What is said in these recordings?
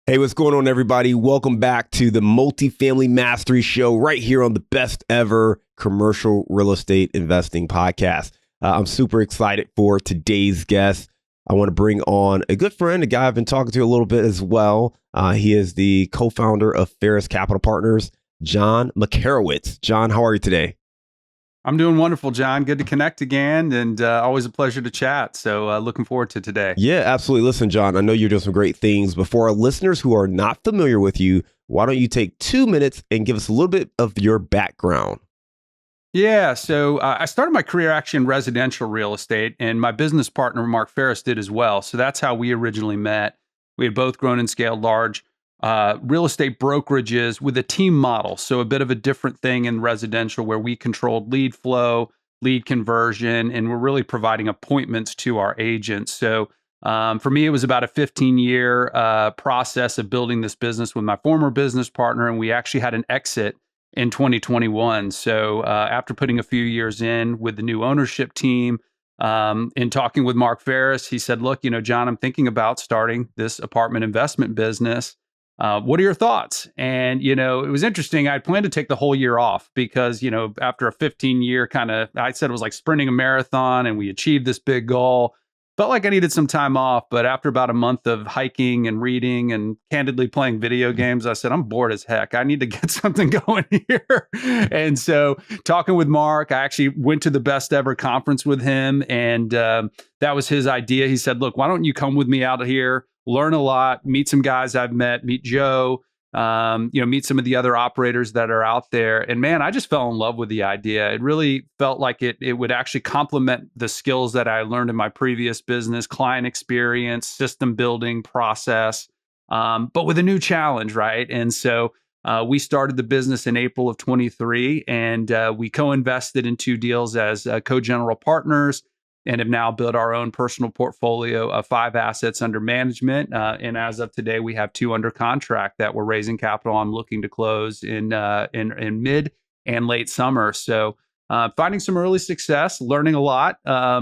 Hey, what's going on, everybody? Welcome back to the Multifamily Mastery Show right here on the best ever commercial real estate investing podcast. I'm super excited for today's guest. I want to bring on a good friend, a guy I've been talking to a little bit as well. He is the co-founder of Ferris Capital Partners, John Makarewicz. John, how are you today? I'm doing wonderful, John. Good to connect again, and always a pleasure to chat. So looking forward to today. Yeah, absolutely. Listen, John, I know you're doing some great things, but for our listeners who are not familiar with you, why don't you take 2 minutes and give us a little bit of your background? Yeah, so I started my career actually in residential real estate, and my business partner, Mark Ferris, did as well. So that's how we originally met. We had both grown and scaled large real estate brokerages with a team model. So a bit of a different thing in residential where we controlled lead flow, lead conversion, and we're really providing appointments to our agents. So for me, it was about a 15-year process of building this business with my former business partner, and we actually had an exit in 2021. So after putting a few years in with the new ownership team, in talking with Mark Ferris, he said, "Look, John, I'm thinking about starting this apartment investment business. What are your thoughts?" And, it was interesting. I planned to take the whole year off because, after a 15-year I said it was like sprinting a marathon and we achieved this big goal. Felt like I needed some time off. But after about a month of hiking and reading and candidly playing video games, I said, I'm bored as heck. I need to get something going here. And so talking with Mark, I actually went to the best ever conference with him. And that was his idea. He said, "Look, why don't you come with me out here? Learn a lot, meet some guys I've met, meet Joe, meet some of the other operators that are out there." And man, I just fell in love with the idea. It really felt like it would actually complement the skills that I learned in my previous business, client experience, system building process, but with a new challenge, right? And so we started the business in April of 23, and we co-invested in 2 deals as co-general partners, and have now built our own personal portfolio of 5 assets under management. And as of today, we have 2 under contract that we're raising capital on, looking to close in mid and late summer. So finding some early success, learning a lot,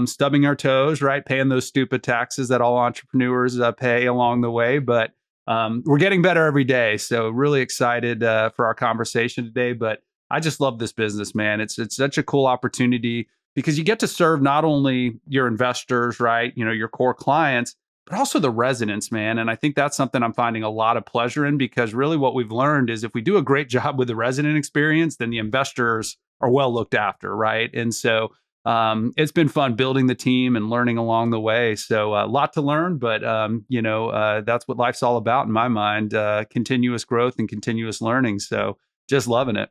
stubbing our toes, right? Paying those stupid taxes that all entrepreneurs pay along the way. But we're getting better every day. So really excited for our conversation today. But I just love this business, man. It's such a cool opportunity, because you get to serve not only your investors, right, your core clients, but also the residents, man. And I think that's something I'm finding a lot of pleasure in, because really what we've learned is if we do a great job with the resident experience, then the investors are well looked after, right? And so it's been fun building the team and learning along the way. So a lot to learn, but that's what life's all about in my mind, continuous growth and continuous learning. So just loving it.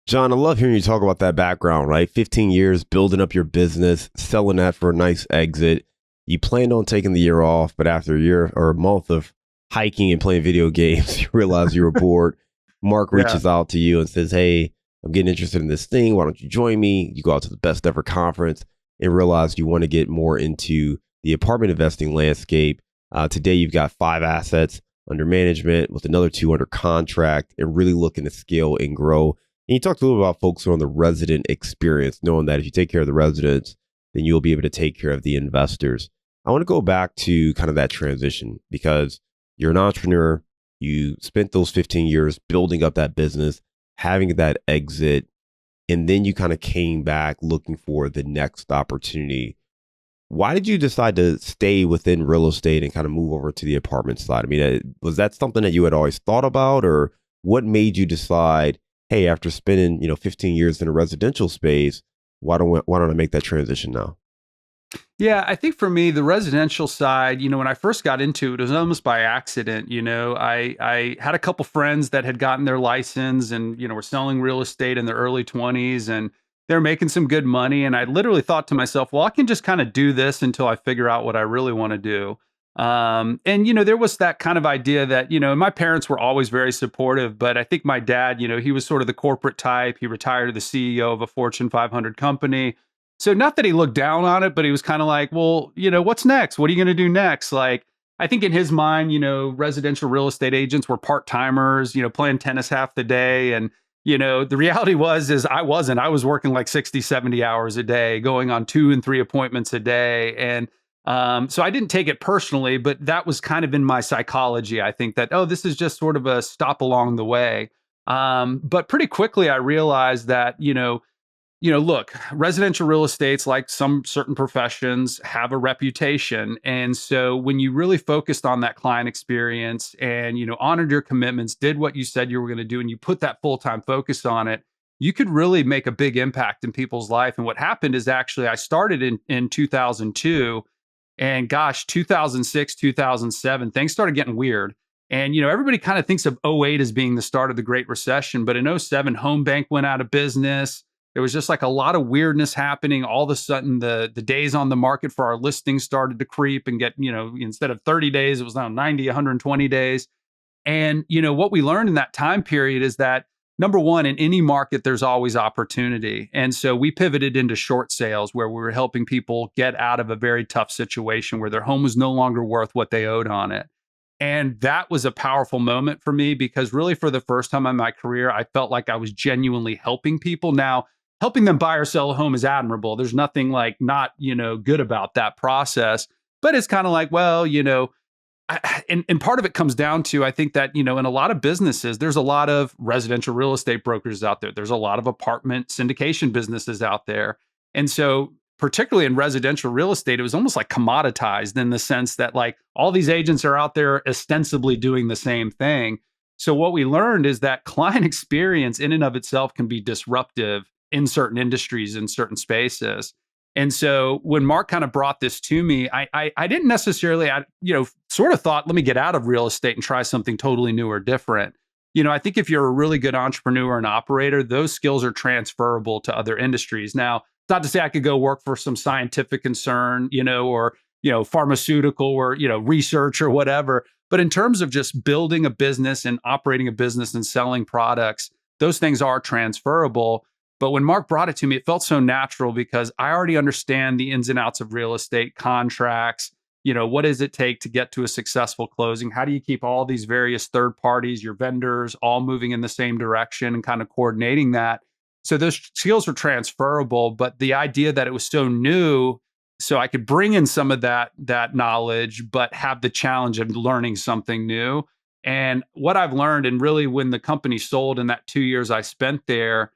John, I love hearing you talk about that background, right? 15 years building up your business, selling that for a nice exit. You planned on taking the year off, but after a year or a month of hiking and playing video games, you realize you were bored. Mark reaches out to you and says, "Hey, I'm getting interested in this thing. Why don't you join me?" You go out to the best ever conference and realize you want to get more into the apartment investing landscape. Today, you've got 5 assets under management with another 2 under contract, and really looking to scale and grow. And you talked a little about focusing on the resident experience, knowing that if you take care of the residents, then you'll be able to take care of the investors. I want to go back to kind of that transition, because you're an entrepreneur. You spent those 15 years building up that business, having that exit, and then you kind of came back looking for the next opportunity. Why did you decide to stay within real estate and kind of move over to the apartment side? I mean, was that something that you had always thought about, or what made you decide, hey, after spending 15 years in a residential space, why don't I make that transition now? Yeah, I think for me, the residential side, when I first got into it was almost by accident. I had a couple friends that had gotten their license and, were selling real estate in their early 20s, and they're making some good money. And I literally thought to myself, well, I can just kind of do this until I figure out what I really want to do. There was that kind of idea that, my parents were always very supportive, but I think my dad, he was sort of the corporate type. He retired as the CEO of a Fortune 500 company. So not that he looked down on it, but he was kind of like, well, what's next? What are you going to do next? Like, I think in his mind, residential real estate agents were part-timers, playing tennis half the day. And, the reality is I wasn't. I was working like 60, 70 hours a day, going on 2 and 3 appointments a day. And So I didn't take it personally, but that was kind of in my psychology. I think that, oh, this is just sort of a stop along the way. But pretty quickly I realized that, look, residential real estate's like some certain professions have a reputation. And so when you really focused on that client experience and, honored your commitments, did what you said you were going to do, and you put that full-time focus on it, you could really make a big impact in people's life. And what happened is actually I started in 2002, and gosh, 2006, 2007, things started getting weird. And, everybody kind of thinks of '08 as being the start of the Great Recession, but in '07, Home Bank went out of business. There was just like a lot of weirdness happening. All of a sudden, the days on the market for our listings started to creep and get, instead of 30 days, it was now 90, 120 days. And, what we learned in that time period is that number one, in any market, there's always opportunity. And so we pivoted into short sales where we were helping people get out of a very tough situation where their home was no longer worth what they owed on it. And that was a powerful moment for me because really for the first time in my career, I felt like I was genuinely helping people. Now, helping them buy or sell a home is admirable. There's nothing like not, good about that process. But it's kind of like, well, and part of it comes down to, I think that, in a lot of businesses, there's a lot of residential real estate brokers out there. There's a lot of apartment syndication businesses out there. And so particularly in residential real estate, it was almost like commoditized in the sense that like all these agents are out there ostensibly doing the same thing. So what we learned is that client experience in and of itself can be disruptive in certain industries, in certain spaces. And so when Mark kind of brought this to me, I didn't necessarily, sort of thought, let me get out of real estate and try something totally new or different. I think if you're a really good entrepreneur and operator, those skills are transferable to other industries. Now, it's not to say I could go work for some scientific concern, or, pharmaceutical or, research or whatever. But in terms of just building a business and operating a business and selling products, those things are transferable. But when Mark brought it to me, it felt so natural because I already understand the ins and outs of real estate contracts. What does it take to get to a successful closing? How do you keep all these various third parties, your vendors, all moving in the same direction and kind of coordinating that? So those skills were transferable, but the idea that it was so new, so I could bring in some of that knowledge, but have the challenge of learning something new. And what I've learned, and really when the company sold in that 2 years I spent there,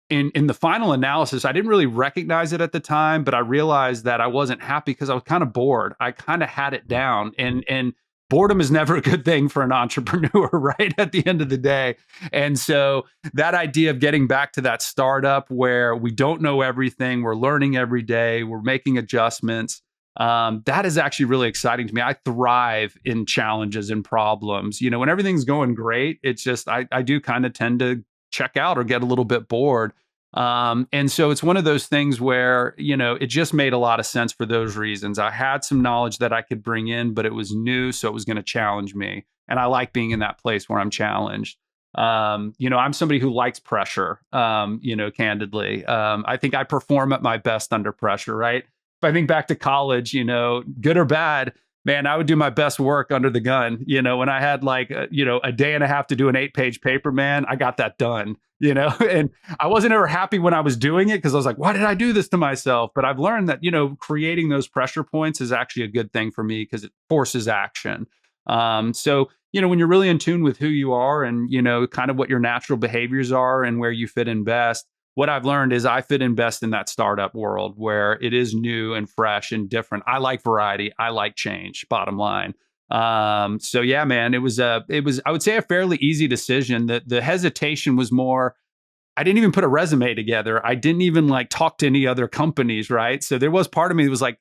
in the final analysis, I didn't really recognize it at the time, but I realized that I wasn't happy because I was kind of bored. I kind of had it down, and boredom is never a good thing for an entrepreneur, right? At the end of the day. And so that idea of getting back to that startup where we don't know everything, we're learning every day, we're making adjustments. That is actually really exciting to me. I thrive in challenges and problems. When everything's going great, it's just I do kind of tend to check out or get a little bit bored. And so it's one of those things where, it just made a lot of sense for those reasons. I had some knowledge that I could bring in, but it was new, so it was going to challenge me. And I like being in that place where I'm challenged. I'm somebody who likes pressure, candidly. I think I perform at my best under pressure, right? If I think back to college, good or bad, man, I would do my best work under the gun. When I had like, a day and a half to do an 8-page paper, man, I got that done, and I wasn't ever happy when I was doing it because I was like, why did I do this to myself? But I've learned that, creating those pressure points is actually a good thing for me because it forces action. So, when you're really in tune with who you are and, kind of what your natural behaviors are and where you fit in best, what I've learned is I fit in best in that startup world where it is new and fresh and different. I like variety. I like change, bottom line. So yeah, man, it was, I would say, a fairly easy decision. The hesitation was more, I didn't even put a resume together. I didn't even like talk to any other companies. Right. So there was part of me that was like,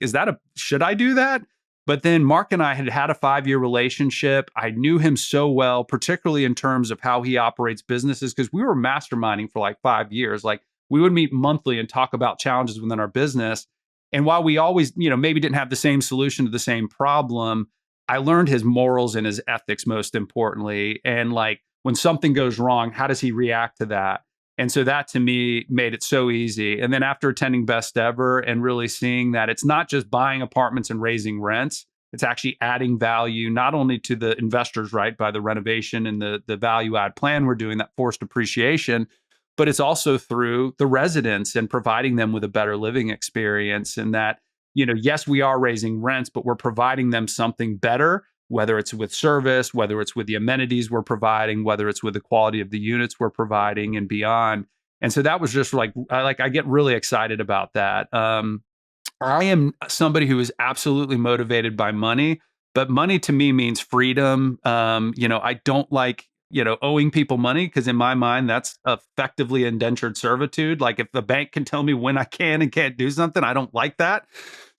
should I do that? But then Mark and I had a 5-year relationship. I knew him so well, particularly in terms of how he operates businesses, because we were masterminding for like 5 years. Like we would meet monthly and talk about challenges within our business. And while we always, maybe didn't have the same solution to the same problem, I learned his morals and his ethics, most importantly. And like when something goes wrong, how does he react to that? And so that to me made it so easy. And then after attending Best Ever and really seeing that it's not just buying apartments and raising rents, it's actually adding value, not only to the investors, right, by the renovation and the value add plan we're doing, that forced appreciation, but it's also through the residents and providing them with a better living experience. And that, yes, we are raising rents, but we're providing them something better, whether it's with service, whether it's with the amenities we're providing, whether it's with the quality of the units we're providing and beyond. And so that was just I get really excited about that. I am somebody who is absolutely motivated by money, but money to me means freedom. I don't like, owing people money because in my mind, that's effectively indentured servitude. Like if the bank can tell me when I can and can't do something, I don't like that.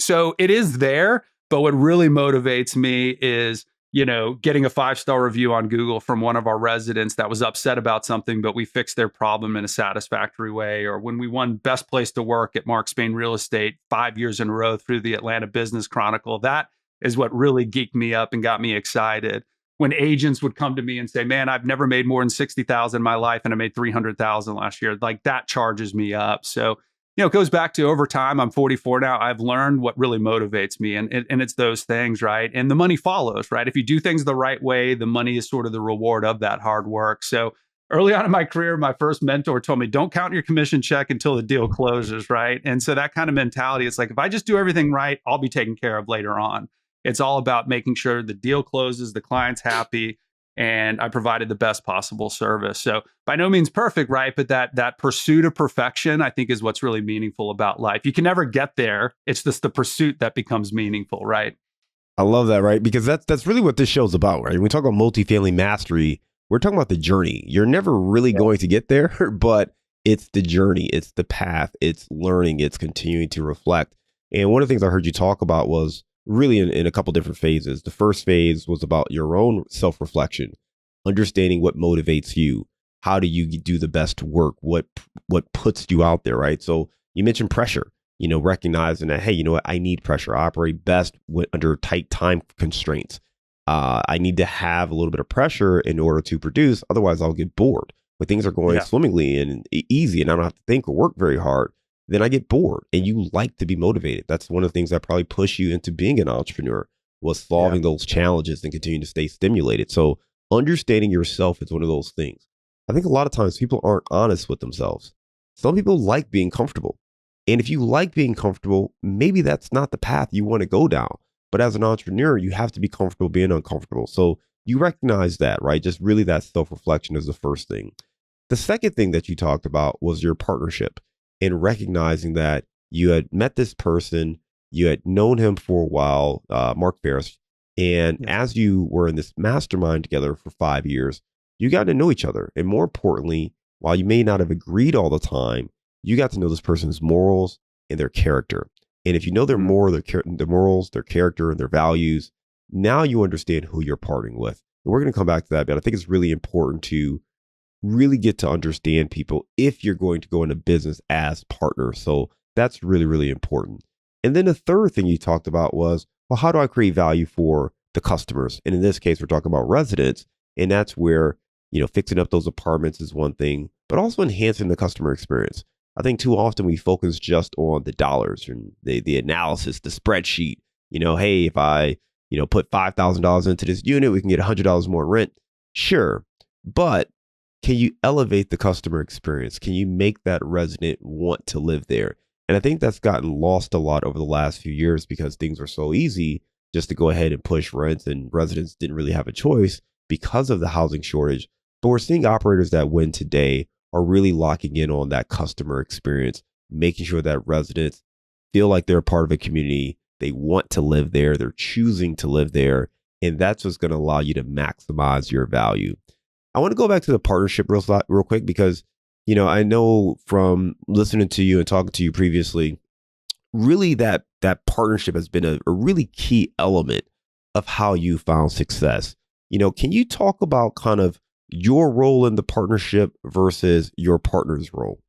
So it is there. But what really motivates me is, getting a 5-star review on Google from one of our residents that was upset about something, but we fixed their problem in a satisfactory way. Or when we won Best Place to Work at Mark Spain Real Estate 5 years in a row through the Atlanta Business Chronicle, that is what really geeked me up and got me excited. When agents would come to me and say, "Man, I've never made more than 60,000 in my life, and I made 300,000 last year," like that charges me up. So it goes back to over time. I'm 44 now. I've learned what really motivates me, and it's those things, right? And the money follows, right? If you do things the right way, the money is sort of the reward of that hard work. So early on in my career, my first mentor told me, "Don't count your commission check until the deal closes," right? And so that kind of mentality, it's like, if I just do everything right, I'll be taken care of later on. It's all about making sure the deal closes, the client's happy, and I provided the best possible service. So by no means perfect, right? But that pursuit of perfection, I think, is what's really meaningful about life. You can never get there. It's just the pursuit that becomes meaningful, right? I love that, right? Because that's really what this show's about, right? When we talk about multifamily mastery, we're talking about the journey. You're never really going to get there, but it's the journey, it's the path, it's learning, it's continuing to reflect. And one of the things I heard you talk about was really in a couple different phases. The first phase was about your own self-reflection, understanding what motivates you. How do you do the best work? What puts you out there, right? So you mentioned pressure, recognizing that, hey, you know what? I need pressure. I operate best under tight time constraints. I need to have a little bit of pressure in order to produce. Otherwise, I'll get bored. When things are going swimmingly and easy and I don't have to think or work very hard, then I get bored. And you like to be motivated. That's one of the things that probably push you into being an entrepreneur, was solving those challenges and continuing to stay stimulated. So understanding yourself is one of those things. I think a lot of times people aren't honest with themselves. Some people like being comfortable. And if you like being comfortable, maybe that's not the path you want to go down. But as an entrepreneur, you have to be comfortable being uncomfortable. So you recognize that, right? Just really that self-reflection is the first thing. The second thing that you talked about was your partnership, and recognizing that you had met this person, you had known him for a while, Makarewicz, and as you were in this mastermind together for 5 years, you got to know each other. And more importantly, while you may not have agreed all the time, you got to know this person's morals and their character. And if you know their morals, their character, and their values, now you understand who you're partnering with. And we're going to come back to that, but I think it's really important to really get to understand people if you're going to go into business as partners. So that's really, really important. And then the third thing you talked about was, well, how do I create value for the customers? And in this case, we're talking about residents. And that's where, fixing up those apartments is one thing, but also enhancing the customer experience. I think too often we focus just on the dollars and the analysis, the spreadsheet. Hey, if I, put $5,000 into this unit, we can get $100 more rent. Sure. But can you elevate the customer experience? Can you make that resident want to live there? And I think that's gotten lost a lot over the last few years because things were so easy just to go ahead and push rents, and residents didn't really have a choice because of the housing shortage. But we're seeing operators that win today are really locking in on that customer experience, making sure that residents feel like they're a part of a community. They want to live there. They're choosing to live there. And that's what's going to allow you to maximize your value. I want to go back to the partnership real quick because, I know from listening to you and talking to you previously, really that partnership has been a really key element of how you found success. Can you talk about kind of your role in the partnership versus your partner's role?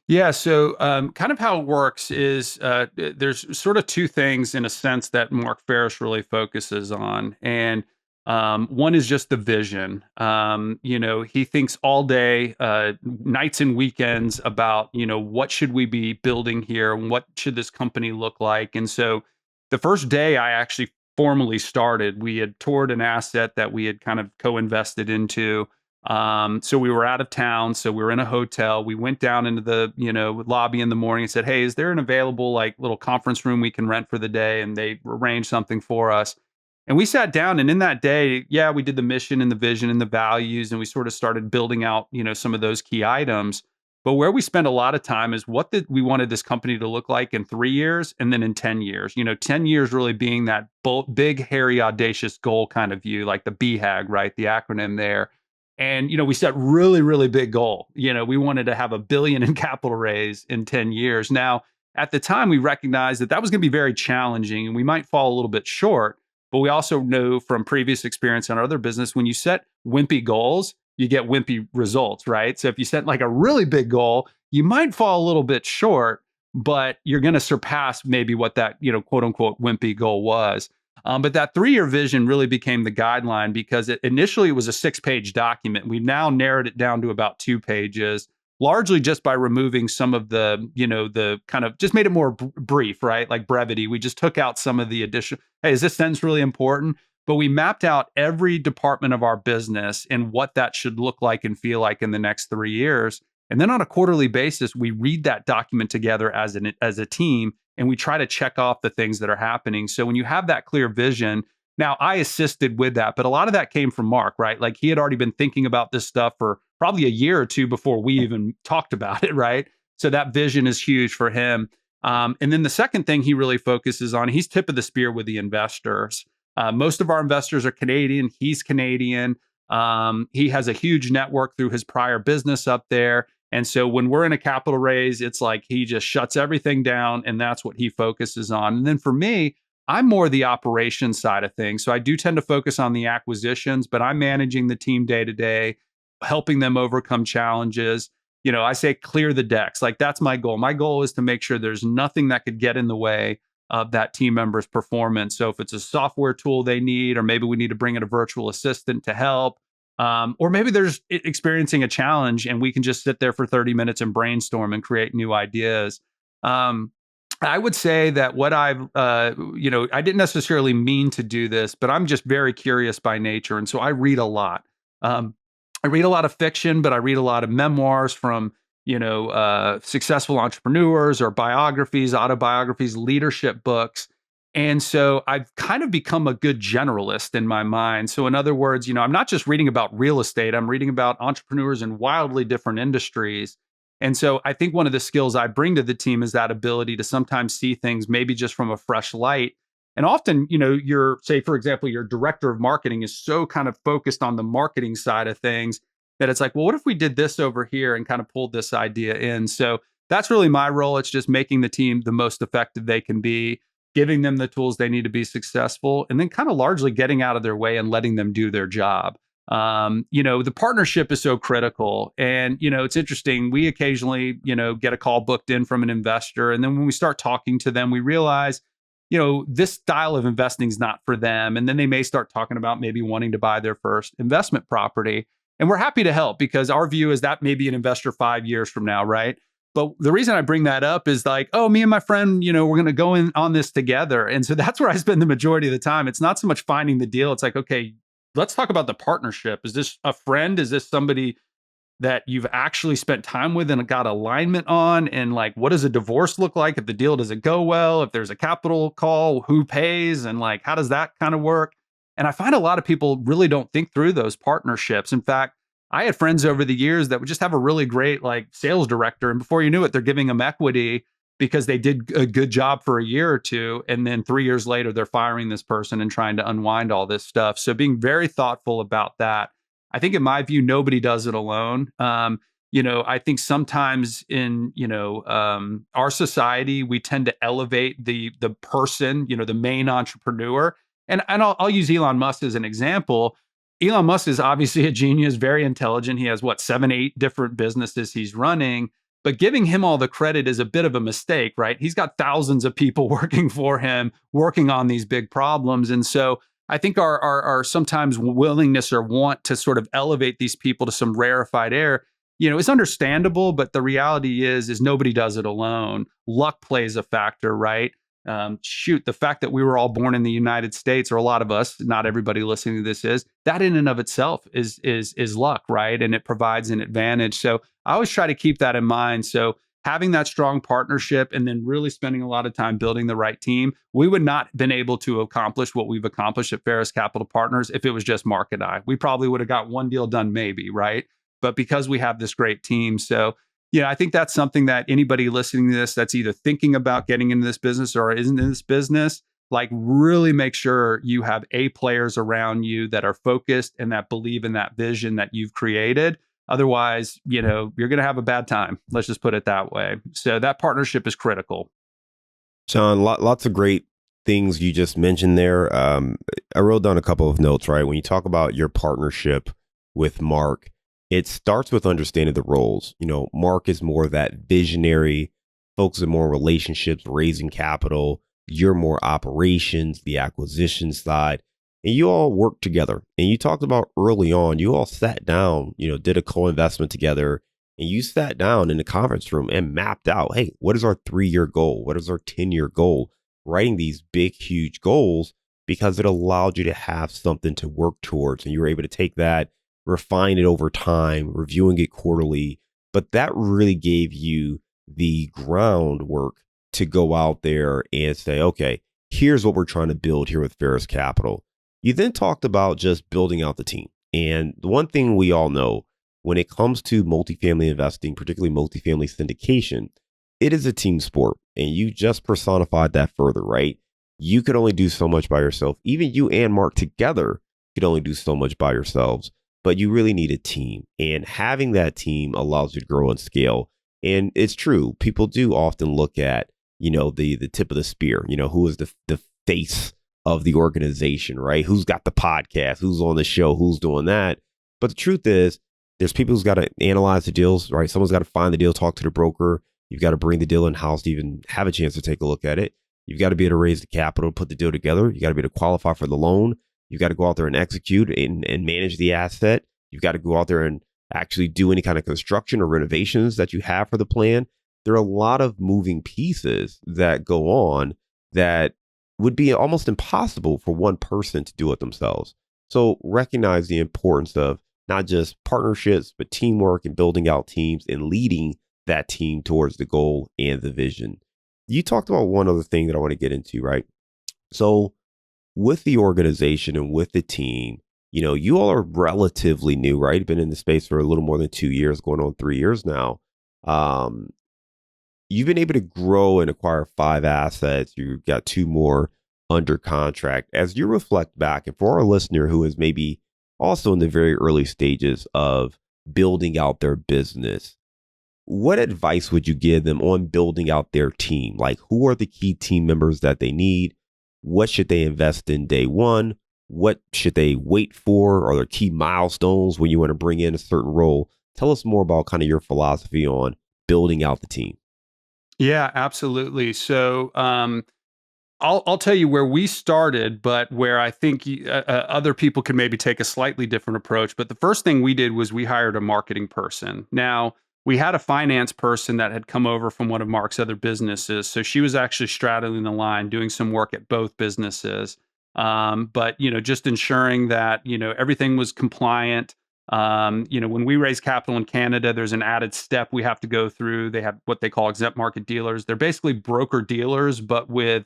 Yeah. So, kind of how it works is there's sort of two things in a sense that Makarewicz really focuses on. And one is just the vision. He thinks all day, nights and weekends about, what should we be building here? And what should this company look like? And so the first day I actually formally started, we had toured an asset that we had kind of co-invested into. So we were out of town. So we were in a hotel. We went down into the, lobby in the morning and said, "Hey, is there an available like little conference room we can rent for the day?" And they arranged something for us. And we sat down, and in that day, yeah, we did the mission and the vision and the values, and we sort of started building out, some of those key items. But where we spent a lot of time is what did we wanted this company to look like in 3 years and then in 10 years. 10 years really being that big, hairy, audacious goal kind of view, like the BHAG, right? The acronym there. And, we set really, really big goal. We wanted to have $1 billion in capital raise in 10 years. Now, at the time, we recognized that was going to be very challenging and we might fall a little bit short. But we also know from previous experience in our other business, when you set wimpy goals, you get wimpy results, right? So if you set like a really big goal, you might fall a little bit short, but you're going to surpass maybe what that, quote unquote, wimpy goal was. But that 3-year vision really became the guideline because initially it was a 6-page document. We've now narrowed it down to about 2 pages, largely just by removing some of the kind of just made it more brief, right? Like brevity. We just took out some of the additional, hey, is this sentence really important? But we mapped out every department of our business and what that should look like and feel like in the next 3 years. And then on a quarterly basis, we read that document together as a team, and we try to check off the things that are happening. So when you have that clear vision, now I assisted with that, but a lot of that came from Mark, right? Like he had already been thinking about this stuff for probably a year or two before we even talked about it, right? So that vision is huge for him. And then the second thing he really focuses on, he's tip of the spear with the investors. Most of our investors are Canadian. He's Canadian. He has a huge network through his prior business up there. And so when we're in a capital raise, it's like he just shuts everything down and that's what he focuses on. And then for me, I'm more the operations side of things. So I do tend to focus on the acquisitions, but I'm managing the team day to day, helping them overcome challenges. I say clear the decks. Like that's my goal. My goal is to make sure there's nothing that could get in the way of that team member's performance. So if it's a software tool they need, or maybe we need to bring in a virtual assistant to help, or maybe there's experiencing a challenge and we can just sit there for 30 minutes and brainstorm and create new ideas. I would say that what I didn't necessarily mean to do this, but I'm just very curious by nature. And so I read a lot. I read a lot of fiction, but I read a lot of memoirs from, successful entrepreneurs or biographies, autobiographies, leadership books. And so I've kind of become a good generalist in my mind. So in other words, I'm not just reading about real estate, I'm reading about entrepreneurs in wildly different industries. And so I think one of the skills I bring to the team is that ability to sometimes see things maybe just from a fresh light. And often, for example, your director of marketing is so kind of focused on the marketing side of things that it's like, well, what if we did this over here and kind of pulled this idea in? So that's really my role. It's just making the team the most effective they can be, giving them the tools they need to be successful, and then kind of largely getting out of their way and letting them do their job. The partnership is so critical. And, it's interesting. We occasionally, get a call booked in from an investor. And then when we start talking to them, we realize, this style of investing is not for them. And then they may start talking about maybe wanting to buy their first investment property. And we're happy to help because our view is that may be an investor 5 years from now, right? But the reason I bring that up is like, oh, me and my friend, we're going to go in on this together. And so that's where I spend the majority of the time. It's not so much finding the deal. It's like, okay, let's talk about the partnership. Is this a friend? Is this somebody that you've actually spent time with and got alignment on? And like, what does a divorce look like if the deal doesn't go well? If there's a capital call, who pays? And like, how does that kind of work? And I find a lot of people really don't think through those partnerships. In fact, I had friends over the years that would just have a really great like sales director. And before you knew it, they're giving them equity because they did a good job for a year or two. And then 3 years later, they're firing this person and trying to unwind all this stuff. So being very thoughtful about that. I think in my view, nobody does it alone. I think sometimes in, our society, we tend to elevate the person, the main entrepreneur. And I'll use Elon Musk as an example. Elon Musk is obviously a genius, very intelligent. He has 7, 8 different businesses he's running, but giving him all the credit is a bit of a mistake, right? He's got thousands of people working for him, working on these big problems. And so I think our sometimes willingness or want to sort of elevate these people to some rarefied air, is understandable, but the reality is nobody does it alone. Luck plays a factor, right? shoot, the fact that we were all born in the United States, or a lot of us, not everybody listening to this is, that in and of itself is luck, right? And it provides an advantage. So I always try to keep that in mind. So having that strong partnership and then really spending a lot of time building the right team, we would not have been able to accomplish what we've accomplished at Ferris Capital Partners if it was just Mark and I. We probably would have got one deal done, maybe, right? But because we have this great team. So yeah, I think that's something that anybody listening to this that's either thinking about getting into this business or isn't in this business, like really make sure you have A players around you that are focused and that believe in that vision that you've created. Otherwise, you're going to have a bad time. Let's just put it that way. So that partnership is critical. John, lots of great things you just mentioned there. I wrote down a couple of notes, right? When you talk about your partnership with Mark, it starts with understanding the roles. Mark is more that visionary, folks are more relationships, raising capital. You're more operations, the acquisition side. And you all work together. And you talked about early on, you all sat down, did a co-investment together. And you sat down in the conference room and mapped out, hey, what is our 3-year goal? What is our 10-year goal? Writing these big, huge goals because it allowed you to have something to work towards. And you were able to take that, refine it over time, reviewing it quarterly. But that really gave you the groundwork to go out there and say, okay, here's what we're trying to build here with Ferris Capital. You then talked about just building out the team. And the one thing we all know when it comes to multifamily investing, particularly multifamily syndication, it is a team sport. And you just personified that further, right? You could only do so much by yourself. Even you and Mark together could only do so much by yourselves. But you really need a team. And having that team allows you to grow and scale. And it's true. People do often look at, the tip of the spear, who is the face of the organization, right? Who's got the podcast, who's on the show, who's doing that. But the truth is, there's people who's got to analyze the deals, right? Someone's got to find the deal, talk to the broker. You've got to bring the deal in-house to even have a chance to take a look at it. You've got to be able to raise the capital, put the deal together. You got to be able to qualify for the loan. You've got to go out there and execute and manage the asset. You've got to go out there and actually do any kind of construction or renovations that you have for the plan. There are a lot of moving pieces that go on that would be almost impossible for one person to do it themselves. So recognize the importance of not just partnerships, but teamwork and building out teams and leading that team towards the goal and the vision. You talked about one other thing that I want to get into, right? So with the organization and with the team, you all are relatively new, right? Been in the space for a little more than 2 years, going on 3 years now. You've been able to grow and acquire 5 assets. You've got 2 more under contract. As you reflect back, and for our listener who is maybe also in the very early stages of building out their business, what advice would you give them on building out their team? Like, who are the key team members that they need? What should they invest in day one? What should they wait for? Are there key milestones when you want to bring in a certain role? Tell us more about kind of your philosophy on building out the team. Yeah, absolutely. So I'll tell you where we started, but where I think other people can maybe take a slightly different approach. But the first thing we did was we hired a marketing person. Now, we had a finance person that had come over from one of Mark's other businesses. So she was actually straddling the line, doing some work at both businesses. But, just ensuring that, everything was compliant. When we raise capital in Canada, there's an added step we have to go through. They have what they call exempt market dealers. They're basically broker dealers, but with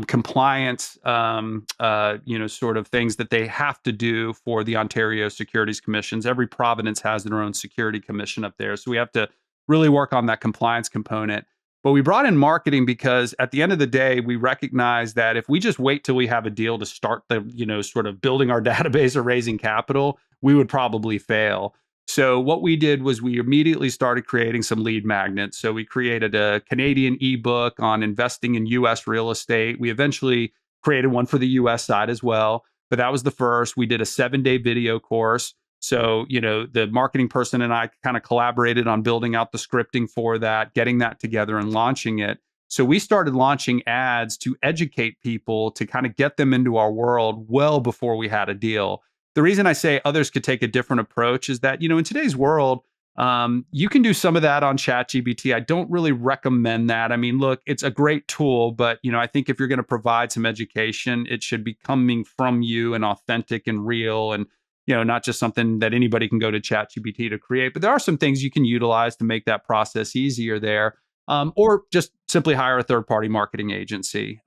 compliance, sort of things that they have to do for the Ontario Securities Commissions. Every province has their own security commission up there. So we have to really work on that compliance component. But we brought in marketing because at the end of the day, we recognize that if we just wait till we have a deal to start the, sort of building our database or raising capital, we would probably fail. So what we did was we immediately started creating some lead magnets. So we created a Canadian ebook on investing in US real estate. We eventually created one for the US side as well, but that was the first. We did a 7-day video course. So, the marketing person and I kind of collaborated on building out the scripting for that, getting that together and launching it. So we started launching ads to educate people to kind of get them into our world well before we had a deal. The reason I say others could take a different approach is that, in today's world, You can do some of that on ChatGPT. I don't really recommend that. I mean, look, it's a great tool, but I think if you're going to provide some education, it should be coming from you and authentic and real, and not just something that anybody can go to ChatGPT to create. But there are some things you can utilize to make that process easier there. Or just simply hire a third-party marketing agency.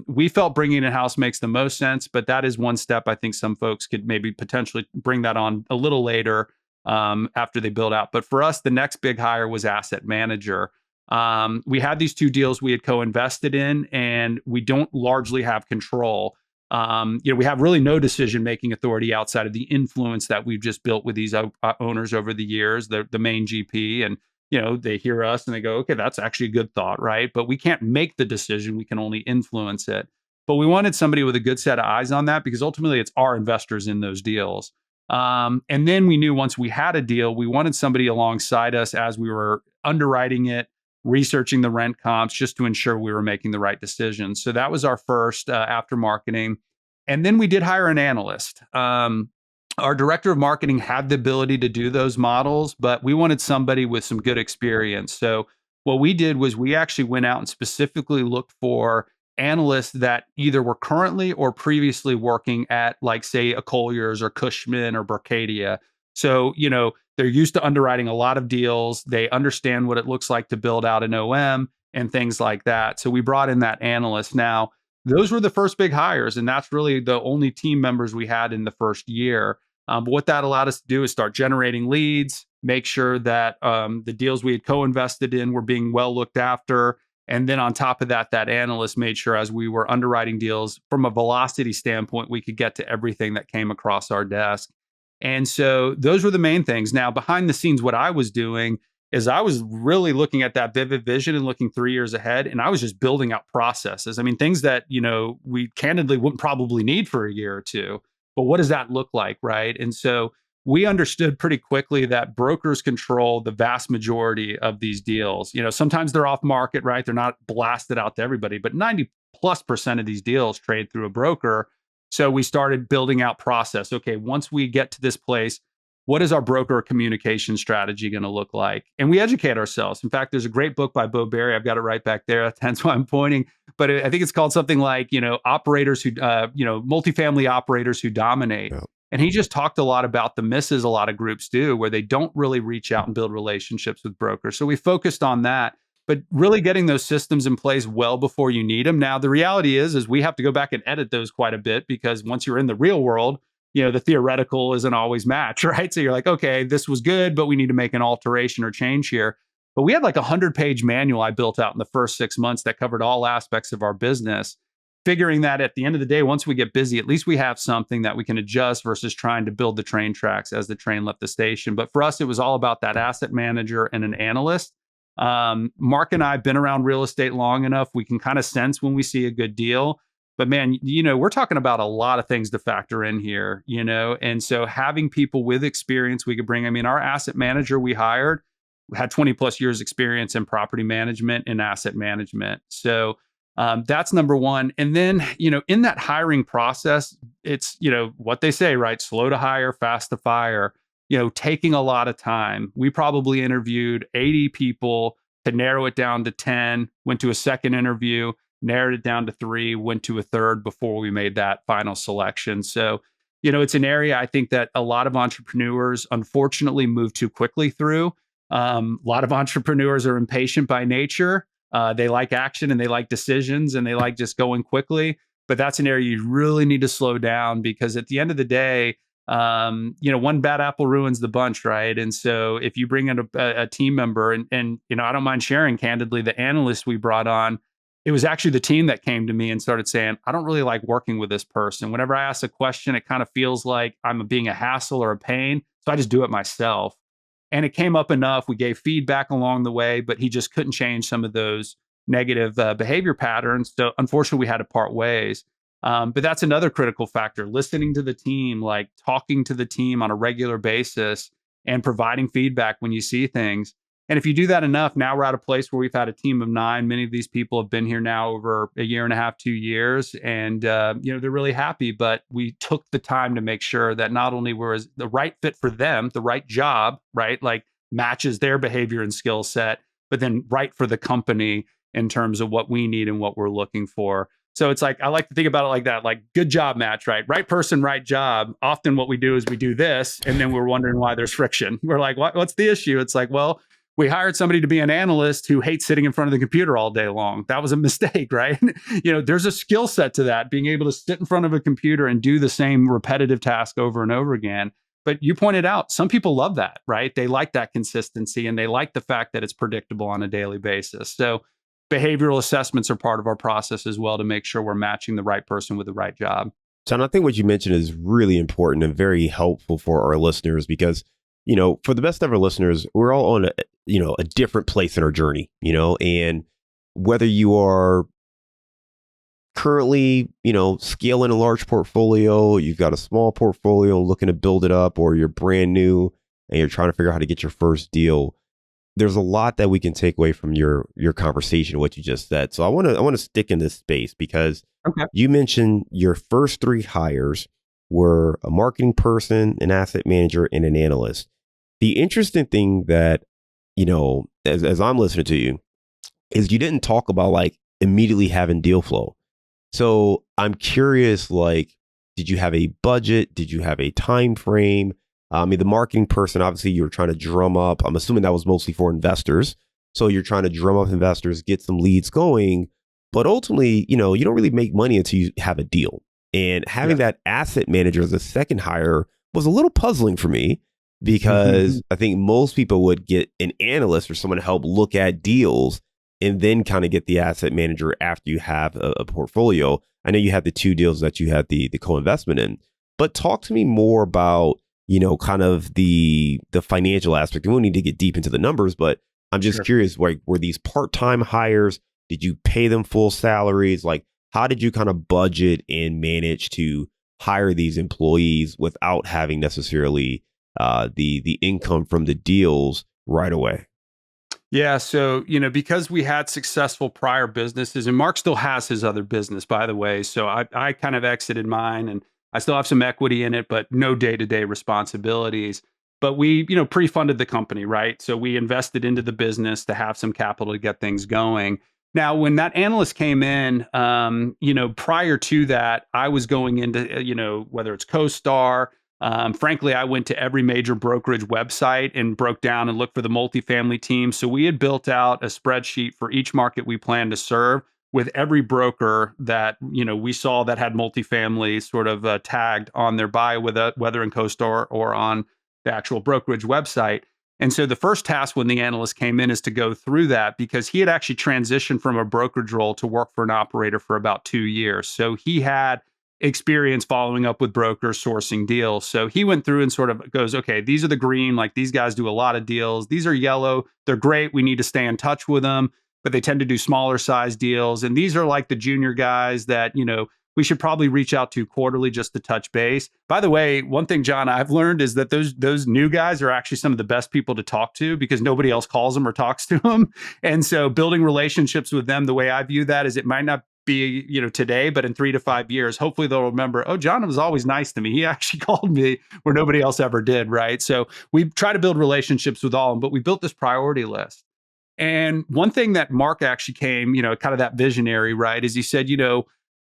We felt bringing it in-house makes the most sense, but that is one step I think some folks could maybe potentially bring that on a little later after they build out. But for us, the next big hire was asset manager. We had these two deals we had co-invested in, and we don't largely have control. We have really no decision-making authority outside of the influence that we've just built with these owners over the years, the main GP, and they hear us and they go, okay, that's actually a good thought, right? But we can't make the decision. We can only influence it. But we wanted somebody with a good set of eyes on that, because ultimately it's our investors in those deals. And then we knew once we had a deal, we wanted somebody alongside us as we were underwriting it, researching the rent comps, just to ensure we were making the right decisions. So that was our first after marketing. And then we did hire an analyst. Our director of marketing had the ability to do those models, but we wanted somebody with some good experience. So what we did was we actually went out and specifically looked for analysts that either were currently or previously working at, like, say, a Colliers or Cushman or Berkadia. So, they're used to underwriting a lot of deals. They understand what it looks like to build out an OM and things like that. So we brought in that analyst. Now, those were the first big hires, and that's really the only team members we had in the first year. But what that allowed us to do is start generating leads, make sure that the deals we had co-invested in were being well looked after. And then on top of that, that analyst made sure as we were underwriting deals from a velocity standpoint, we could get to everything that came across our desk. And so those were the main things. Now, behind the scenes, what I was doing is I was really looking at that vivid vision and looking 3 years ahead. And I was just building out processes. I mean, things that, we candidly wouldn't probably need for a year or two. But what does that look like, right? And so we understood pretty quickly that brokers control the vast majority of these deals. Sometimes they're off market, right? They're not blasted out to everybody, but 90+% of these deals trade through a broker. So we started building out process. Okay, once we get to this place, what is our broker communication strategy going to look like? And we educate ourselves. In fact, there's a great book by Bo Berry. I've got it right back there. That's why I'm pointing. But I think it's called something like, operators who, multifamily operators who dominate. Yeah. And he just talked a lot about the misses a lot of groups do, where they don't really reach out and build relationships with brokers. So we focused on that, but really getting those systems in place well before you need them. Now, the reality is we have to go back and edit those quite a bit, because once you're in the real world, the theoretical isn't always matched, right? So you're like, okay, this was good, but we need to make an alteration or change here. But we had like a 100-page manual I built out in the first 6 months that covered all aspects of our business, figuring that at the end of the day, once we get busy, at least we have something that we can adjust versus trying to build the train tracks as the train left the station. But for us, it was all about that asset manager and an analyst. Mark and I have been around real estate long enough. We can kind of sense when we see a good deal. But man, we're talking about a lot of things to factor in here, and so having people with experience we could bring. I mean, our asset manager we hired had 20+ years experience in property management and asset management. So that's number one. And then, in that hiring process, it's, what they say, right? Slow to hire, fast to fire, taking a lot of time. We probably interviewed 80 people to narrow it down to 10, went to a second interview, narrowed it down to 3, went to a third before we made that final selection. So, it's an area I think that a lot of entrepreneurs unfortunately move too quickly through. A lot of entrepreneurs are impatient by nature. They like action and they like decisions and they like just going quickly. But that's an area you really need to slow down, because at the end of the day, one bad apple ruins the bunch, right? And so if you bring in a team member, and I don't mind sharing candidly, the analyst we brought on, it was actually the team that came to me and started saying, I don't really like working with this person. Whenever I ask a question, it kind of feels like I'm being a hassle or a pain. So I just do it myself. And it came up enough. We gave feedback along the way, but he just couldn't change some of those negative behavior patterns. So unfortunately, we had to part ways. But that's another critical factor, listening to the team, like talking to the team on a regular basis and providing feedback when you see things. And if you do that enough, now we're at a place where we've had a team of 9. Many of these people have been here now over a year and a half, 2 years, and they're really happy. But we took the time to make sure that not only was the right fit for them, the right job, right? Like matches their behavior and skill set, but then right for the company in terms of what we need and what we're looking for. So it's like, I like to think about it like that, like good job match, right? Right person, right job. Often what we do is we do this and then we're wondering why there's friction. We're like, what's the issue? It's like, well, we hired somebody to be an analyst who hates sitting in front of the computer all day long. That was a mistake, right? There's a skill set to that, being able to sit in front of a computer and do the same repetitive task over and over again. But you pointed out, some people love that, right? They like that consistency and they like the fact that it's predictable on a daily basis. So behavioral assessments are part of our process as well to make sure we're matching the right person with the right job. John, I think what you mentioned is really important and very helpful for our listeners because, for the best ever listeners, we're all on a different place in our journey, and whether you are currently, scaling a large portfolio, you've got a small portfolio looking to build it up, or you're brand new and you're trying to figure out how to get your first deal. There's a lot that we can take away from your conversation, what you just said. So I want to stick in this space because you mentioned your first 3 hires were a marketing person, an asset manager, and an analyst. The interesting thing that, as I'm listening to you, is you didn't talk about like immediately having deal flow. So I'm curious, like, did you have a budget? Did you have a time frame? I mean, the marketing person, obviously you were trying to drum up. I'm assuming that was mostly for investors. So you're trying to drum up investors, get some leads going. But ultimately, you don't really make money until you have a deal. And having that asset manager as a second hire was a little puzzling for me because I think most people would get an analyst or someone to help look at deals and then kind of get the asset manager after you have a portfolio. I know you had the 2 deals that you had the co-investment in, but talk to me more about, kind of the financial aspect. We don't need to get deep into the numbers, but I'm just curious, like, were these part-time hires? Did you pay them full salaries? Like, how did you kind of budget and manage to hire these employees without having necessarily the income from the deals right away? Yeah. So, because we had successful prior businesses, and Mark still has his other business, by the way. So I kind of exited mine and I still have some equity in it, but no day-to-day responsibilities. But we, pre-funded the company, right? So we invested into the business to have some capital to get things going. Now, when that analyst came in, prior to that, I was going into, whether it's CoStar. Frankly, I went to every major brokerage website and broke down and looked for the multifamily team. So we had built out a spreadsheet for each market we planned to serve with every broker that, we saw that had multifamily sort of tagged on their bio, whether in CoStar or on the actual brokerage website. And so the first task when the analyst came in is to go through that because he had actually transitioned from a brokerage role to work for an operator for about 2 years. So he had experience following up with brokers, sourcing deals. So he went through and sort of goes, okay, these are the green, like these guys do a lot of deals. These are yellow. They're great. We need to stay in touch with them, but they tend to do smaller size deals. And these are like the junior guys that, we should probably reach out to quarterly just to touch base. By the way, one thing, John, I've learned is that those new guys are actually some of the best people to talk to because nobody else calls them or talks to them. And so building relationships with them, the way I view that is it might not be, today, but in 3 to 5 years, hopefully they'll remember, oh, John was always nice to me. He actually called me where nobody else ever did, right? So we try to build relationships with all of them, but we built this priority list. And one thing that Mark actually came, kind of that visionary, right, is he said,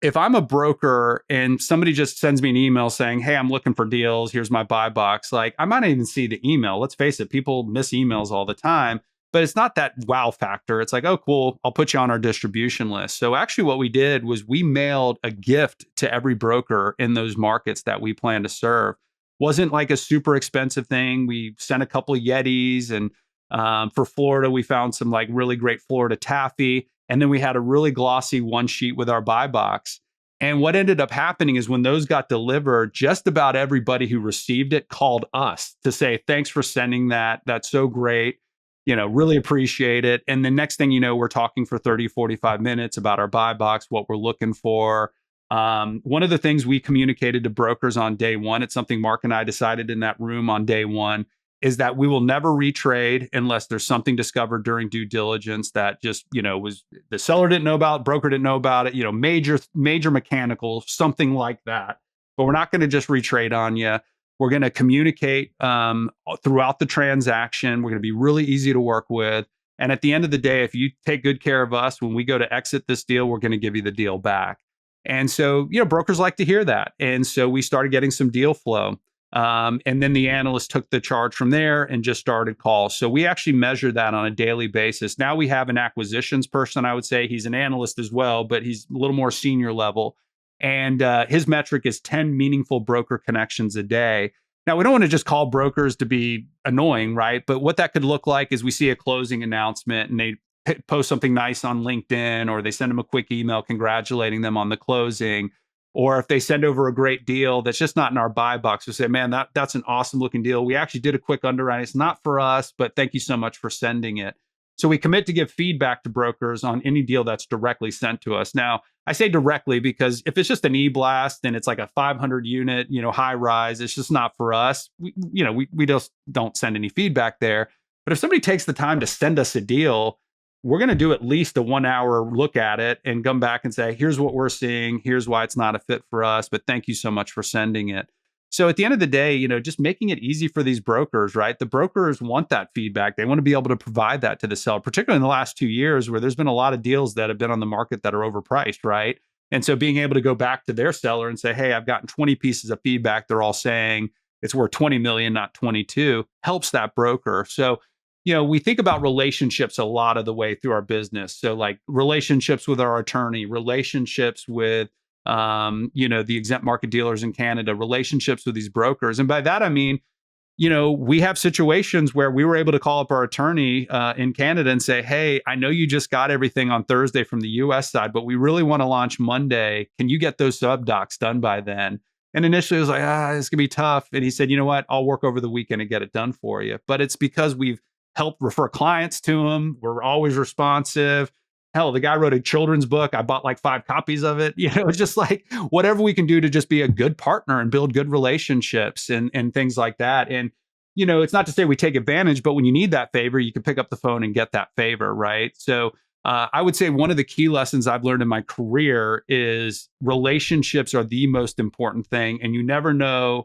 if I'm a broker and somebody just sends me an email saying, hey, I'm looking for deals, here's my buy box, like I might not even see the email. Let's face it, people miss emails all the time, but it's not that wow factor. It's like, oh, cool, I'll put you on our distribution list. So actually what we did was we mailed a gift to every broker in those markets that we plan to serve. Wasn't like a super expensive thing. We sent a couple of Yetis and for Florida, we found some like really great Florida taffy. And then we had a really glossy one sheet with our buy box. And what ended up happening is when those got delivered, just about everybody who received it called us to say, thanks for sending that. That's so great. Really appreciate it. And the next thing you know, we're talking for 30, 45 minutes about our buy box, what we're looking for. One of the things we communicated to brokers on day one, it's something Mark and I decided in that room on day one, is that we will never retrade unless there's something discovered during due diligence that just, was the seller didn't know about, broker didn't know about it, major mechanical, something like that. But we're not going to just retrade on you. We're going to communicate throughout the transaction. We're going to be really easy to work with. And at the end of the day, if you take good care of us, when we go to exit this deal, we're going to give you the deal back. And so, brokers like to hear that. And so we started getting some deal flow. And then the analyst took the charge from there and just started calls. So we actually measure that on a daily basis. Now we have an acquisitions person, I would say. He's an analyst as well, but he's a little more senior level. And his metric is 10 meaningful broker connections a day. Now, we don't want to just call brokers to be annoying, right? But what that could look like is we see a closing announcement and they post something nice on LinkedIn, or they send them a quick email congratulating them on the closing. Or if they send over a great deal that's just not in our buy box, we say, man, that's an awesome looking deal. We actually did a quick underwrite. It's not for us, but thank you so much for sending it. So we commit to give feedback to brokers on any deal that's directly sent to us. Now, I say directly because if it's just an e-blast and it's like a 500 unit, high rise, it's just not for us. We just don't send any feedback there. But if somebody takes the time to send us a deal, we're going to do at least a 1 hour look at it and come back and say, here's what we're seeing. Here's why it's not a fit for us. But thank you so much for sending it. So at the end of the day, just making it easy for these brokers, right? The brokers want that feedback. They want to be able to provide that to the seller, particularly in the last 2 years where there's been a lot of deals that have been on the market that are overpriced, right? And so being able to go back to their seller and say, hey, I've gotten 20 pieces of feedback. They're all saying it's worth 20 million, not 22, helps that broker. So, we think about relationships a lot of the way through our business. So like relationships with our attorney, relationships with the exempt market dealers in Canada, relationships with these brokers. And by that, I mean, we have situations where we were able to call up our attorney in Canada and say, hey, I know you just got everything on Thursday from the US side, but we really want to launch Monday. Can you get those sub docs done by then? And initially it was like, it's gonna be tough. And he said, you know what? I'll work over the weekend and get it done for you. But it's because we've helped refer clients to him. We're always responsive. Hell, the guy wrote a children's book. I bought like 5 copies of it. It's just like whatever we can do to just be a good partner and build good relationships and things like that. And, it's not to say we take advantage, but when you need that favor, you can pick up the phone and get that favor, right? So I would say one of the key lessons I've learned in my career is relationships are the most important thing. And you never know,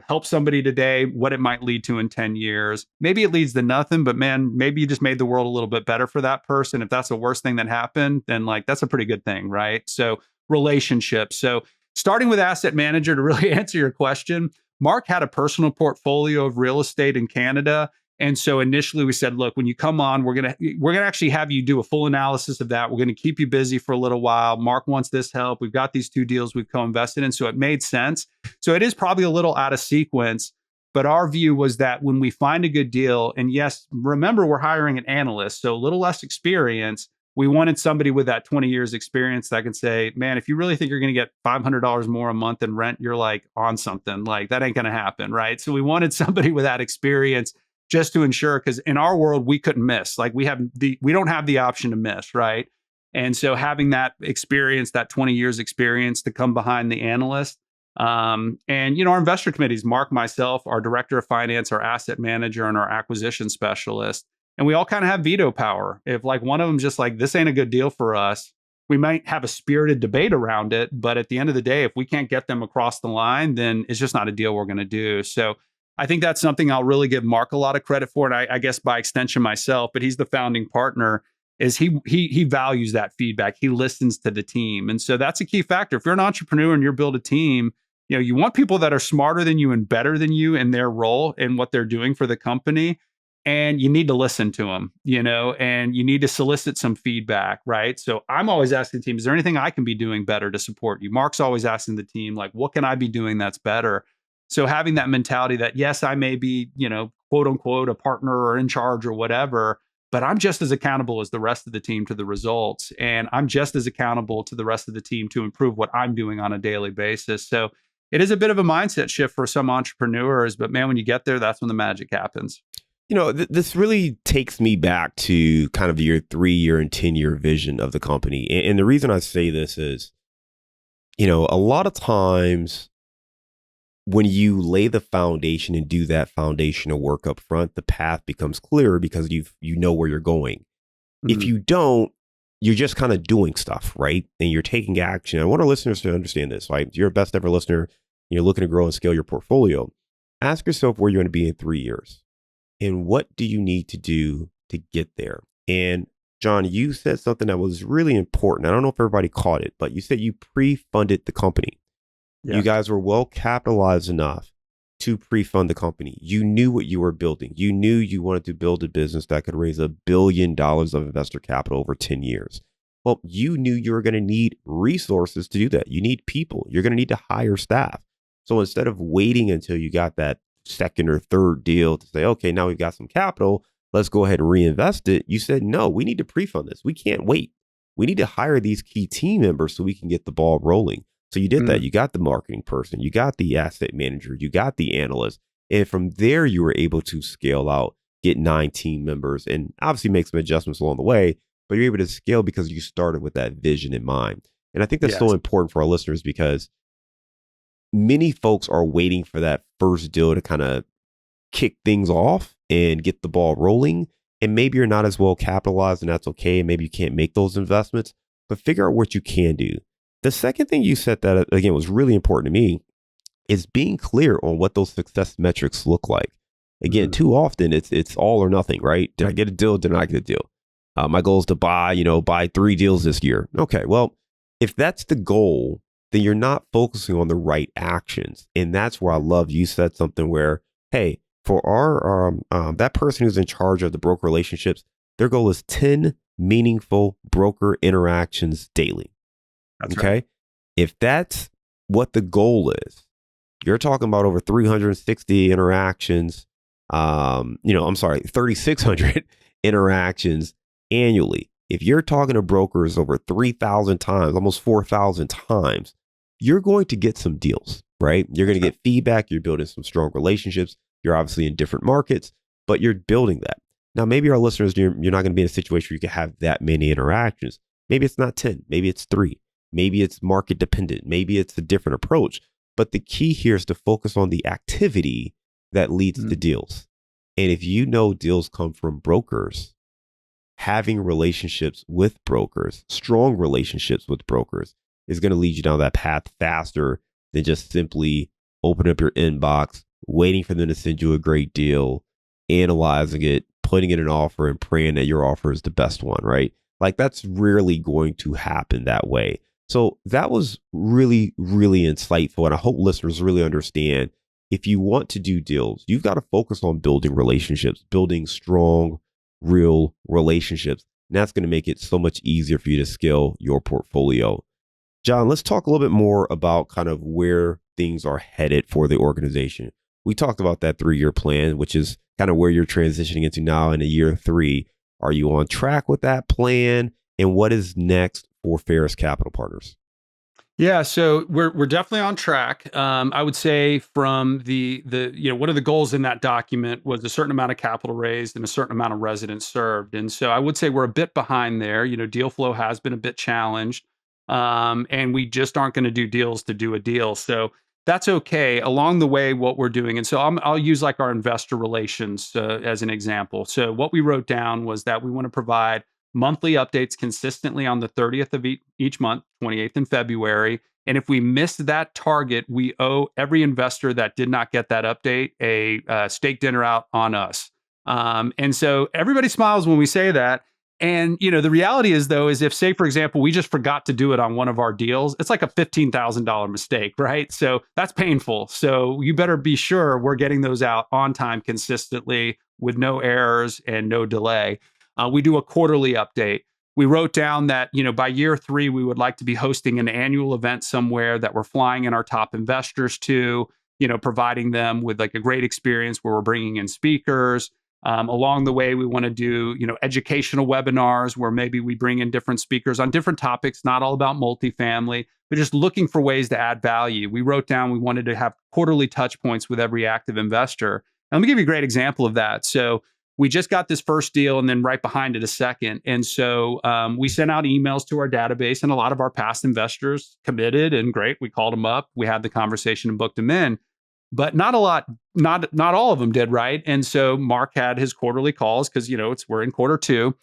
help somebody today, what it might lead to in 10 years. Maybe it leads to nothing, but man, maybe you just made the world a little bit better for that person. If that's the worst thing that happened, then that's a pretty good thing, right? So relationships. So starting with asset manager, to really answer your question, Mark had a personal portfolio of real estate in Canada. And so initially we said, look, when you come on, we're gonna actually have you do a full analysis of that. We're going to keep you busy for a little while. Mark wants this help. We've got these 2 deals we've co-invested in. So it made sense. So it is probably a little out of sequence, but our view was that when we find a good deal, and yes, remember we're hiring an analyst, so a little less experience. We wanted somebody with that 20 years experience that can say, man, if you really think you're going to get $500 more a month in rent, you're like on something. Like that ain't going to happen, right? So we wanted somebody with that experience just to ensure, because in our world, we couldn't miss. Like we don't have the option to miss, right? And so having that experience, that 20 years experience to come behind the analyst, and our investor committees, Mark, myself, our director of finance, our asset manager, and our acquisition specialist, and we all kind of have veto power. If like one of them just like, this ain't a good deal for us, we might have a spirited debate around it. But at the end of the day, if we can't get them across the line, then it's just not a deal we're going to do. So I think that's something I'll really give Mark a lot of credit for. And I guess by extension myself, but he's the founding partner, is he values that feedback. He listens to the team. And so that's a key factor. If you're an entrepreneur and you're build a team, you want people that are smarter than you and better than you in their role and what they're doing for the company. And you need to listen to them, and you need to solicit some feedback, right? So I'm always asking the team, is there anything I can be doing better to support you? Mark's always asking the team, like, what can I be doing that's better? So having that mentality that, yes, I may be, quote unquote, a partner or in charge or whatever, but I'm just as accountable as the rest of the team to the results. And I'm just as accountable to the rest of the team to improve what I'm doing on a daily basis. So it is a bit of a mindset shift for some entrepreneurs, but man, when you get there, that's when the magic happens. This really takes me back to kind of your 3-year and 10-year vision of the company. And the reason I say this is, a lot of times when you lay the foundation and do that foundational work up front, the path becomes clearer because you know where you're going. Mm-hmm. If you don't, you're just kind of doing stuff, right? And you're taking action. I want our listeners to understand this, right? You're a best ever listener. You're looking to grow and scale your portfolio. Ask yourself where you want to be in 3 years and what do you need to do to get there. And John, you said something that was really important. I don't know if everybody caught it, but you said you pre-funded the company. Yeah. You guys were well capitalized enough to pre-fund the company. You knew what you were building. You knew you wanted to build a business that could raise $1 billion of investor capital over 10 years. Well, you knew you were going to need resources to do that. You need people. You're going to need to hire staff. So instead of waiting until you got that second or third deal to say, okay, now we've got some capital, let's go ahead and reinvest it. You said, no, we need to pre-fund this. We can't wait. We need to hire these key team members so we can get the ball rolling. So you did that. You got the marketing person, you got the asset manager, you got the analyst. And from there, you were able to scale out, get 9 team members, and obviously make some adjustments along the way. But you're able to scale because you started with that vision in mind. And I think that's so important for our listeners because many folks are waiting for that first deal to kind of kick things off and get the ball rolling. And maybe you're not as well capitalized, and that's okay. Maybe you can't make those investments, but figure out what you can do. The second thing you said that, again, was really important to me is being clear on what those success metrics look like. Again, too often it's all or nothing, right? Did I get a deal? Did I not get a deal? My goal is to buy 3 deals this year. Okay, well, if that's the goal, then you're not focusing on the right actions. And that's where I love you said something where, hey, for our that person who's in charge of the broker relationships, their goal is 10 meaningful broker interactions daily. That's okay. Right. If that's what the goal is, you're talking about over 360 interactions. 3,600 interactions annually. If you're talking to brokers over 3,000 times, almost 4,000 times, you're going to get some deals, right? You're going to get feedback. You're building some strong relationships. You're obviously in different markets, but you're building that. Now, maybe our listeners, you're not going to be in a situation where you can have that many interactions. Maybe it's not 10. Maybe it's 3. Maybe it's market dependent. Maybe it's a different approach. But the key here is to focus on the activity that leads to deals. And if you know deals come from brokers, having relationships with brokers, strong relationships with brokers, is going to lead you down that path faster than just simply opening up your inbox, waiting for them to send you a great deal, analyzing it, putting in an offer, and praying that your offer is the best one, right? Like that's rarely going to happen that way. So that was really, really insightful. And I hope listeners really understand if you want to do deals, you've got to focus on building relationships, building strong, real relationships. And that's going to make it so much easier for you to scale your portfolio. John, let's talk a little bit more about kind of where things are headed for the organization. We talked about that 3-year plan, which is kind of where you're transitioning into now in a year 3. Are you on track with that plan? And what is next for Ferris Capital Partners? Yeah, so we're definitely on track. I would say from the one of the goals in that document was a certain amount of capital raised and a certain amount of residents served, and so I would say we're a bit behind there. You know, deal flow has been a bit challenged, and we just aren't going to do deals to do a deal. So that's okay. Along the way, what we're doing, and so I'll use like our investor relations as an example. So what we wrote down was that we want to provide monthly updates consistently on the 30th of each month, 28th in February. And if we miss that target, we owe every investor that did not get that update a steak dinner out on us. And so everybody smiles when we say that. And the reality is, though, is if, say, for example, we just forgot to do it on one of our deals, it's like a $15,000 mistake, right? So that's painful. So you better be sure we're getting those out on time consistently with no errors and no delay. We do a quarterly update. We wrote down that, by year 3, we would like to be hosting an annual event somewhere that we're flying in our top investors to, providing them with like a great experience where we're bringing in speakers. Along the way, we want to do, educational webinars where maybe we bring in different speakers on different topics, not all about multifamily, but just looking for ways to add value. We wrote down we wanted to have quarterly touch points with every active investor. And let me give you a great example of that. So we just got this first deal and then right behind it a second. And so we sent out emails to our database, and a lot of our past investors committed, and great. We called them up. We had the conversation and booked them in. But not all of them did, right? And so Mark had his quarterly calls because, we're in quarter 2.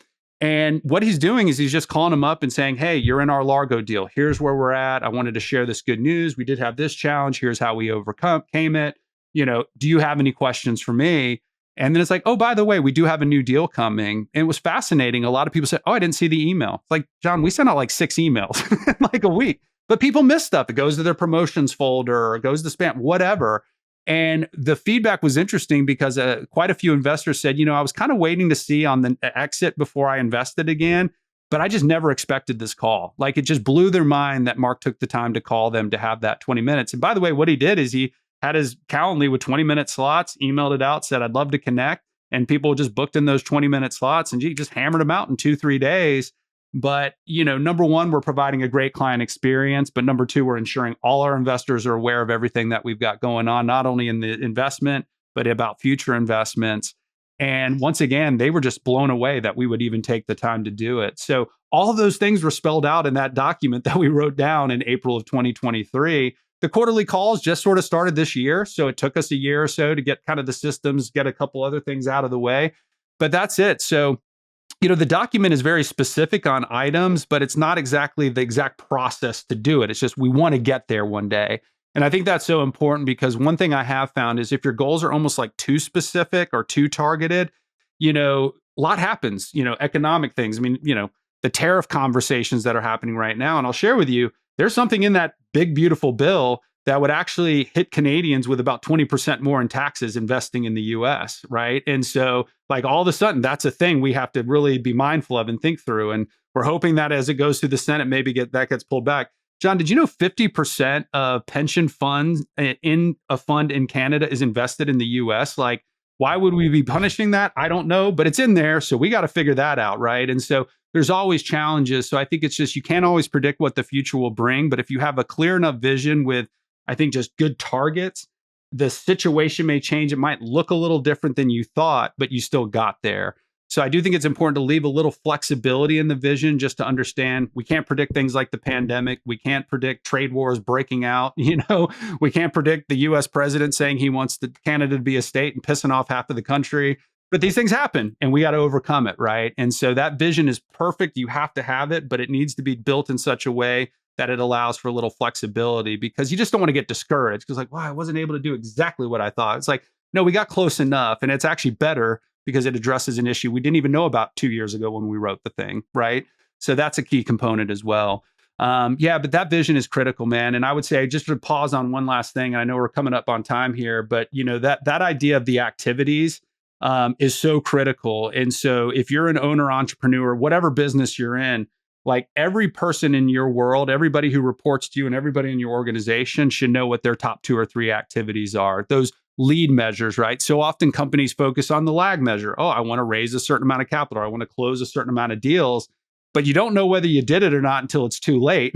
And what he's doing is he's just calling them up and saying, hey, you're in our Largo deal. Here's where we're at. I wanted to share this good news. We did have this challenge. Here's how we overcame it. do you have any questions for me? And then it's like, oh, by the way, we do have a new deal coming. And it was fascinating. A lot of people said, oh, I didn't see the email. It's like, John, we sent out like 6 emails in like a week, but people miss stuff. It goes to their promotions folder or it goes to spam, whatever. And the feedback was interesting because quite a few investors said, I was kind of waiting to see on the exit before I invested again, but I just never expected this call. Like it just blew their mind that Mark took the time to call them to have that 20 minutes. And by the way, what he did is he had his Calendly with 20-minute slots, emailed it out, said, I'd love to connect. And people just booked in those 20-minute slots and he just hammered them out in 2-3 days. But, number one, we're providing a great client experience. But number two, we're ensuring all our investors are aware of everything that we've got going on, not only in the investment, but about future investments. And once again, they were just blown away that we would even take the time to do it. So all of those things were spelled out in that document that we wrote down in April of 2023. The quarterly calls just sort of started this year. So it took us a year or so to get kind of the systems, get a couple other things out of the way. But that's it. So the document is very specific on items, but it's not exactly the exact process to do it. It's just we want to get there one day. And I think that's so important because one thing I have found is if your goals are almost like too specific or too targeted, a lot happens, economic things. I mean, the tariff conversations that are happening right now. And I'll share with you, there's something in that big, beautiful bill that would actually hit Canadians with about 20% more in taxes investing in the US, right? And so like all of a sudden, that's a thing we have to really be mindful of and think through. And we're hoping that as it goes through the Senate, maybe that gets pulled back. John, did you know 50% of pension funds in a fund in Canada is invested in the US? Like, why would we be punishing that? I don't know, but it's in there. So we got to figure that out, right? And so there's always challenges. So I think it's just, you can't always predict what the future will bring. But if you have a clear enough vision with, I think, just good targets, the situation may change. It might look a little different than you thought, but you still got there. So I do think it's important to leave a little flexibility in the vision just to understand we can't predict things like the pandemic. We can't predict trade wars breaking out. We can't predict the US president saying he wants Canada to be a state and pissing off half of the country. But these things happen and we got to overcome it, right? And so that vision is perfect. You have to have it, but it needs to be built in such a way that it allows for a little flexibility because you just don't want to get discouraged because like, wow, I wasn't able to do exactly what I thought. It's like, no, we got close enough. And it's actually better because it addresses an issue we didn't even know about 2 years ago when we wrote the thing, right? So that's a key component as well. But that vision is critical, man. And I would say just to pause on one last thing, and I know we're coming up on time here, but that idea of the activities is so critical. And so if you're an owner, entrepreneur, whatever business you're in, like every person in your world, everybody who reports to you and everybody in your organization should know what their top 2 or 3 activities are. Those lead measures, right? So often companies focus on the lag measure. Oh, I want to raise a certain amount of capital, or I want to close a certain amount of deals, but you don't know whether you did it or not until it's too late.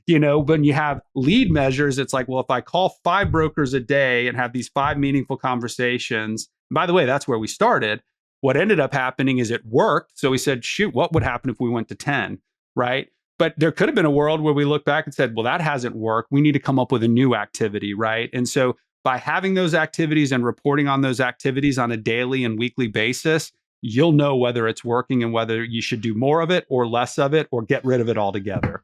When you have lead measures, it's like, well, if I call 5 brokers a day and have these 5 meaningful conversations, and by the way, that's where we started. What ended up happening is it worked. So we said, shoot, what would happen if we went to 10? Right? But there could have been a world where we look back and said, well, that hasn't worked. We need to come up with a new activity, right? And so by having those activities and reporting on those activities on a daily and weekly basis, you'll know whether it's working and whether you should do more of it or less of it or get rid of it altogether.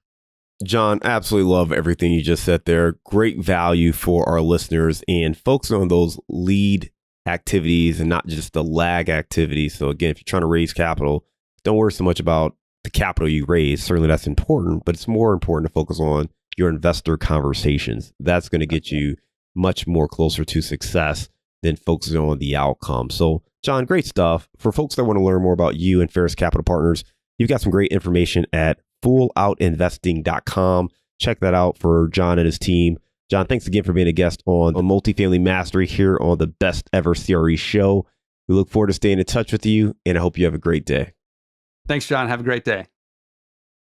John, absolutely love everything you just said there. Great value for our listeners and focus on those lead activities and not just the lag activities. So again, if you're trying to raise capital, don't worry so much about the capital you raise. Certainly that's important, but it's more important to focus on your investor conversations. That's going to get you much more closer to success than focusing on the outcome. So John, great stuff. For folks that want to learn more about you and Ferris Capital Partners, you've got some great information at fulloutinvesting.com. Check that out for John and his team. John, thanks again for being a guest on Multifamily Mastery here on the Best Ever CRE show. We look forward to staying in touch with you, and I hope you have a great day. Thanks, John. Have a great day.